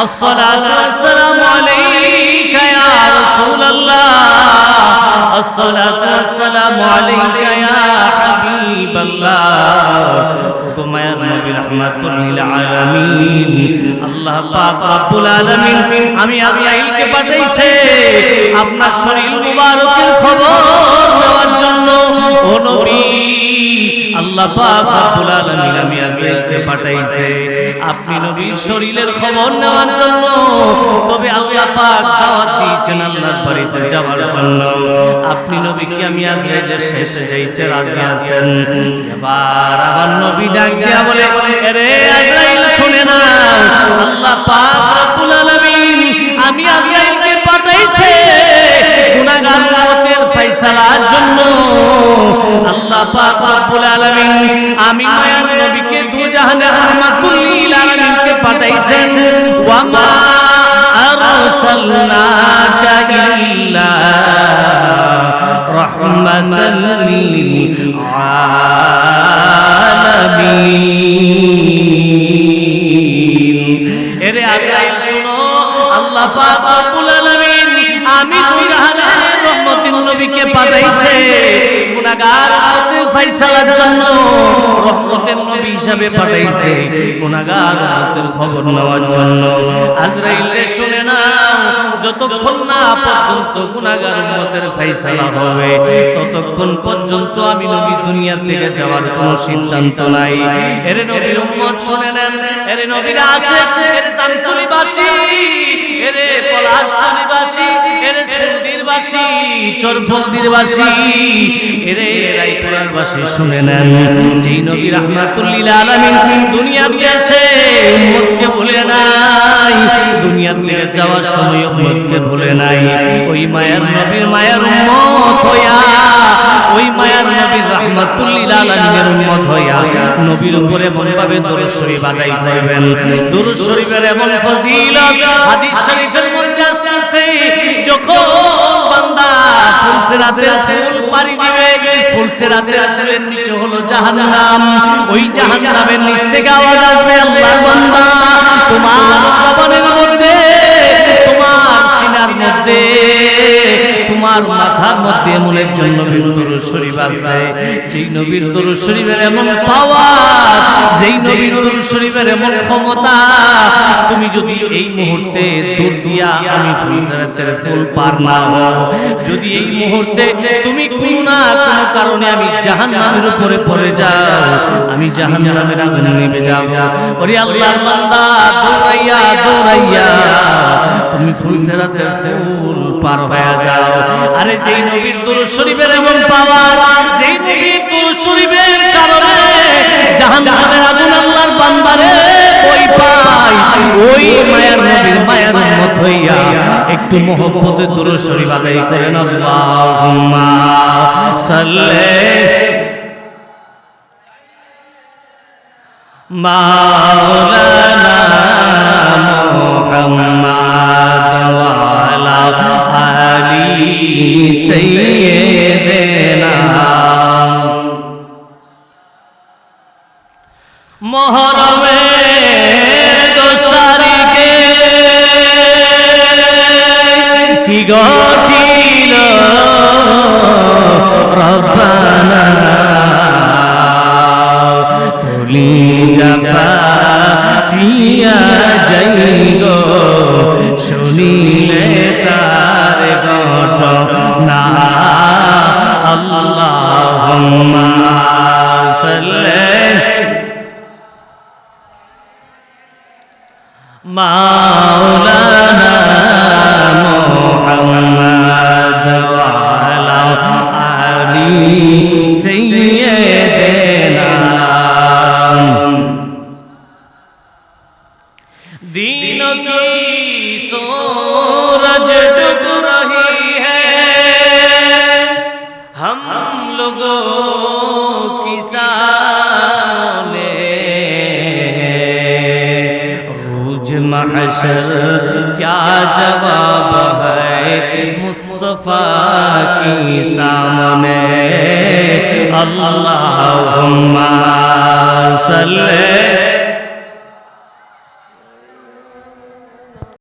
আসসালাতু ওয়াসসালামু আলাইকা ইয়া রাসূলুল্লাহ, আসসালাতু ওয়াসসালামু আলাইকা ইয়া হাবিবাল্লাহ। ও মায়ার নবী রাহমাতুল লিল আলামিন, আল্লাহ পাক রব্বুল আলামিন আমি আজরাইলকে পাঠাইছে আপনার শরীর মুবারকের খবর নেওয়ার জন্য। ও নবী, আল্লাহ পাক রব্বুল আলামিন আমি আজরাইলকে পাঠাইছে আপনি নবীর শরীরের খবর নেওয়ার জন্য। তবে আল্লাহ পাক দাওয়াত দিয়েছেন আল্লাহর বাড়িতে যাওয়ার জন্য। আপনি নবীকে আমি আজরাইলের সাথে যাইতে রাজি আছেন? এবার আমার নবী ডাক দিয়া বলে, আরে আজরাইল শুনে না, আল্লাহ পাক রব্বুল আলামিন আমি আজরাইলকে পাঠাইছে গুনাহগার উম্মতের ফয়সালার জন্য। আল্লাহ পাক রব্বুল আলামিন আমি মায়ার নবীকে দু জাহানের রাহমাতুল লিল আলামিনকে পাঠাইছেন। ওয়া মা আরসালনাকা ইল্লা রাহমাতাল লিল আলামিন। এরে আজরাইল শুনো, আল্লাহ পাক রব্বুল আলামিন আমি দু জাহানের রহমতের নবীকে পাঠাইছে গুনাহগার উম্মতের ফয়সালার জন্য। রহমতের নবী হিসাবে পাঠাইছে গুনাহগার উম্মতের খবর নেওয়ার জন্য। আজরাইল রে শুনে না, যতক্ষণ না পর্যন্ত গুনাহগার উম্মতের ফয়সালা হবে ততক্ষণ পর্যন্ত আমি নবী দুনিয়া থেকে যাওয়ার কোনো সিদ্ধান্ত নাই। এর নবীর উম্মত শুনে নেন, এর নবীর আশিক, এর জান্তুলিবাসী, এর পলাশতলিবাসী, এর ফুলদিরবাসী, চরফলদিরবাসী, এর রায়পুরারবাসী শুনে নেন, যেই নবী রাহমাতুল লিল আলামিন দুনিয়াতে এসে উম্মতকে ভুলে নাই, দুনিয়াতে যাওয়ার সময় উম্মতকে ভুলে নাই। ওই মায়ার নবীর মায়ার উম্মত হইয়া, ওই মায়ার নবীর রাহমাতুল লিল আলামিনের উম্মত হইয়া নবীর উপরে এমন ভাবে দরুদ শরীফ আদায় করবেন। দরুদ শরীফের এমন ফজিলত হাদিস শরীফের মধ্যে আসছে, যখন বান্দা ফুলসিরাতের ফুল পাড়ি দিবে, ফুলসিরাতের ফুলের নিচে হলো জাহান্নাম, ওই জাহান্নামের নিচ থেকে আওয়াজ আসবে, আল্লাহর বান্দা তোমার কবরের মধ্যে, তোমার সিনার মধ্যে, তোমার মাথার মধ্যে এমন একজন নবীর দরুদ শরীফ আছে, যেই নবীর দরুদ শরীফের এমন পাওয়ার, যেই নবীর দরুদ শরীফের এমন ক্ষমতা, তুমি যদি এই মুহূর্তে দূর দিয়া আমি ফুলসিরাতের ফুল পার না হও, যদি এই মুহূর্তে তুমি কোনো না কোনো কারণে আমি জাহান্নামের উপরে পড়ে যাও, আমি জাহান্নামের আগুনে নিভে যাব, ওরে আল্লাহর বান্দা দৌড়াইয়া দৌড়াইয়া তুমি ফুলসিরাতের ফুল পার হয়ে যাও। আরে যেই নবীর দরুদ শরীফের এমন পাওয়ার, যেই নবীর দরুদ শরীফের কারণে জাহান্নামের আগুন আল্লাহর বান্দারে ওই পায়, ওই মায়ার নবীর মায়ার উম্মত হইয়া একটু মহব্বতে দরুদ শরীফ আদায় করেন। আল্লাহুম্মা সাল্লি মাওলানা মুহাম্মাদ ওয়া আলা আলি সাইয়্যিদিনা। মুহররমের 10 তারিখে কি গছিল রব্বানা তুলি জাফা দিয়া যাইগো শুনিলে তার ঘটনা। আল্লাহুম্মা সাল্লি মাওলানা মুহাম্মাদ ওয়া আলা আলি সাইয়্যিদিনা। दिन की सूरज डूब रही है, हम लोगों की सामने रोज महशर क्या जवाब है मुस्तफा की सामने। अल्लाहुम्मा सल्ली